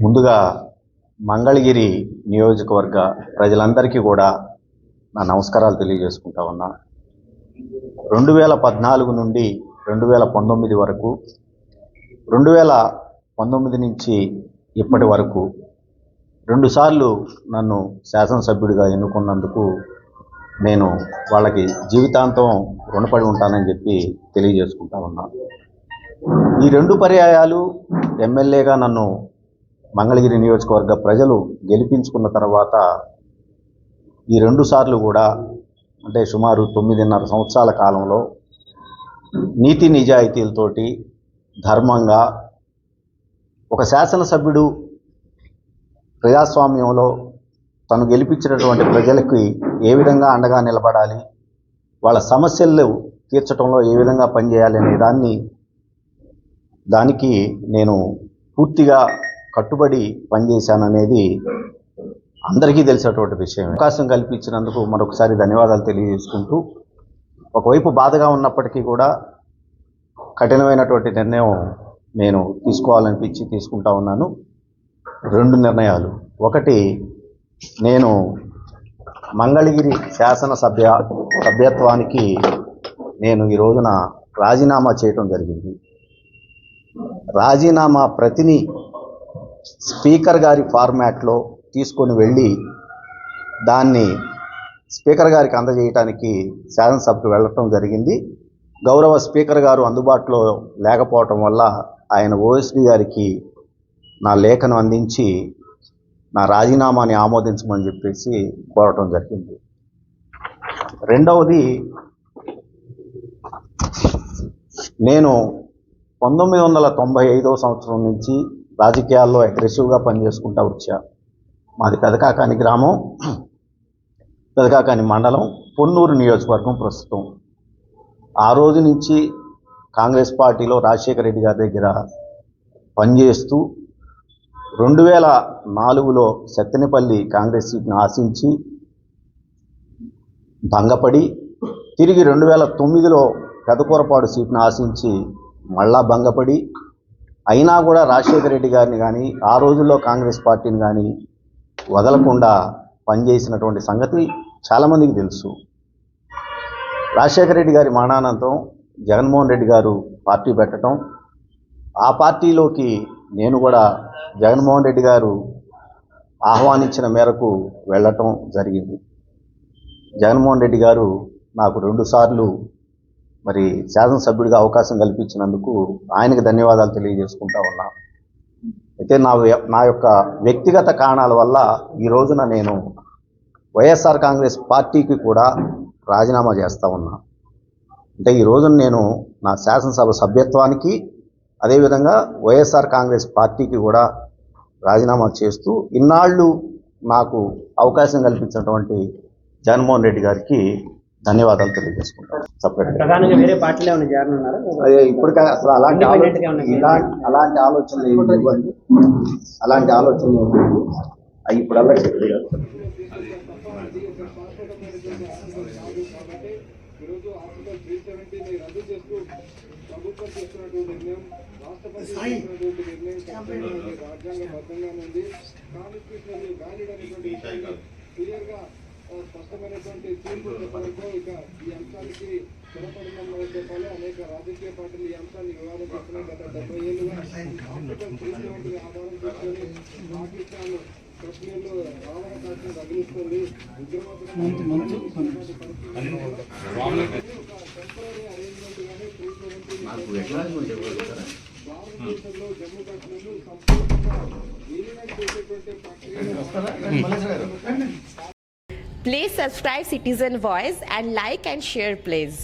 ముందుగా మంగళగిరి నియోజకవర్గ ప్రజలందరికీ కూడా నా నమస్కారాలు తెలియజేసుకుంటా ఉన్నా. 2014 నుండి 2019 వరకు, 2019 నుంచి ఇప్పటి వరకు 2 సార్లు నన్ను శాసనసభ్యుడిగా ఎన్నుకున్నందుకు నేను వాళ్ళకి జీవితాంతం రుణపడి ఉంటానని చెప్పి తెలియజేసుకుంటా ఉన్నా. ఈ 2 పర్యాయాలు ఎమ్మెల్యేగా నన్ను మంగళగిరి నియోజకవర్గ ప్రజలు గెలిపించుకున్న తర్వాత ఈ 2 సార్లు కూడా అంటే సుమారు 9.5 సంవత్సరాల కాలంలో నీతి నిజాయితీలతోటి ధర్మంగా ఒక శాసనసభ్యుడు ప్రజాస్వామ్యంలో తను గెలిపించినటువంటి ప్రజలకి ఏ విధంగా అండగా నిలబడాలి, వాళ్ళ సమస్యలు తీర్చడంలో ఏ విధంగా పనిచేయాలి అనే దానికి నేను పూర్తిగా కట్టుబడి పనిచేశాననేది అందరికీ తెలిసినటువంటి విషయం. అవకాశం కల్పించినందుకు మరొకసారి ధన్యవాదాలు తెలియజేసుకుంటూ, ఒకవైపు బాధగా ఉన్నప్పటికీ కూడా కఠినమైనటువంటి నిర్ణయం నేను తీసుకోవాలనిపించి తీసుకుంటా ఉన్నాను. 2 నిర్ణయాలు. ఒకటి, నేను మంగళగిరి సభ్యత్వానికి నేను ఈ రోజున రాజీనామా చేయటం జరిగింది. రాజీనామా ప్రతిని స్పీకర్ గారి ఫార్మాట్లో తీసుకొని వెళ్ళి దాన్ని స్పీకర్ గారికి అందజేయటానికి శాసనసభకు వెళ్ళటం జరిగింది. గౌరవ స్పీకర్ గారు అందుబాటులో లేకపోవటం వల్ల ఆయన ఓఎస్డీ గారికి నా లేఖను అందించి నా రాజీనామాని ఆమోదించమని చెప్పేసి కోరటం జరిగింది. రెండవది, నేను 1995వ సంవత్సరం నుంచి రాజకీయాల్లో అగ్రెసివ్గా పనిచేసుకుంటూ వచ్చా. మాది పెదకాకాని గ్రామం, పెదకాకాని మండలం, పొన్నూరు నియోజకవర్గం ప్రస్తుతం. ఆ రోజు నుంచి కాంగ్రెస్ పార్టీలో రాజశేఖర రెడ్డి గారి దగ్గర పనిచేస్తూ 2004లో సత్తెనపల్లి కాంగ్రెస్ సీట్ను ఆశించి భంగపడి, తిరిగి 2009లో పెదకూరపాడు సీట్ను ఆశించి మళ్ళా భంగపడి, అయినా కూడా రాజశేఖర రెడ్డి గారిని కానీ ఆ రోజుల్లో కాంగ్రెస్ పార్టీని కానీ వదలకుండా పనిచేసినటువంటి సంగతి చాలామందికి తెలుసు. రాజశేఖర రెడ్డి గారి మరణానంతరం జగన్మోహన్ రెడ్డి గారు పార్టీ పెట్టడం, ఆ పార్టీలోకి నేను కూడా జగన్మోహన్ రెడ్డి గారు ఆహ్వానించిన మేరకు వెళ్ళటం జరిగింది. జగన్మోహన్ రెడ్డి గారు నాకు 2 సార్లు మరి శాసనసభ్యుడిగా అవకాశం కల్పించినందుకు ఆయనకు ధన్యవాదాలు తెలియజేసుకుంటా ఉన్నా. అయితే నా యొక్క వ్యక్తిగత కారణాల వల్ల ఈ రోజున నేను వైఎస్ఆర్ కాంగ్రెస్ పార్టీకి కూడా రాజీనామా చేస్తూ ఉన్నా. అంటే ఈ రోజున నేను నా శాసనసభ సభ్యత్వానికి, అదేవిధంగా వైఎస్ఆర్ కాంగ్రెస్ పార్టీకి కూడా రాజీనామా చేస్తూ ఇన్నాళ్ళు నాకు అవకాశం కల్పించినటువంటి జగన్మోహన్ రెడ్డి గారికి ధన్యవాదాలు తెలియజేసుకుంటాను. అదే ఇప్పటికే అసలు అలాంటి ఆలోచనలు ఇవ్వండి, అలాంటి ఆలోచనలు అవి ఇప్పుడల్లా చెప్పలేదు కాదు. స్పష్టమైనటువంటి తీర్పు చెప్పడంతో ఇక ఈ అంశానికి స్థిరపడిన చెప్పాలి. అనేక రాజకీయ పార్టీలు ఈ అంశాన్ని వివాదం చేస్తున్నాయి. గత 70 ఏళ్లుగా ఆధారం చేసుకొని పాకిస్తాన్ కశ్మీర్లో రావణ కాశ్మీర్ తగిలిస్తుంది. టెంపరీ అరేంజ్మెంట్ గానే భారతదేశంలో జమ్మూ కాశ్మీర్ను సంపూర్ణంగా విలీనం చేసేటువంటి ప్రక్రియ. Please subscribe Citizen Voice and like and share please.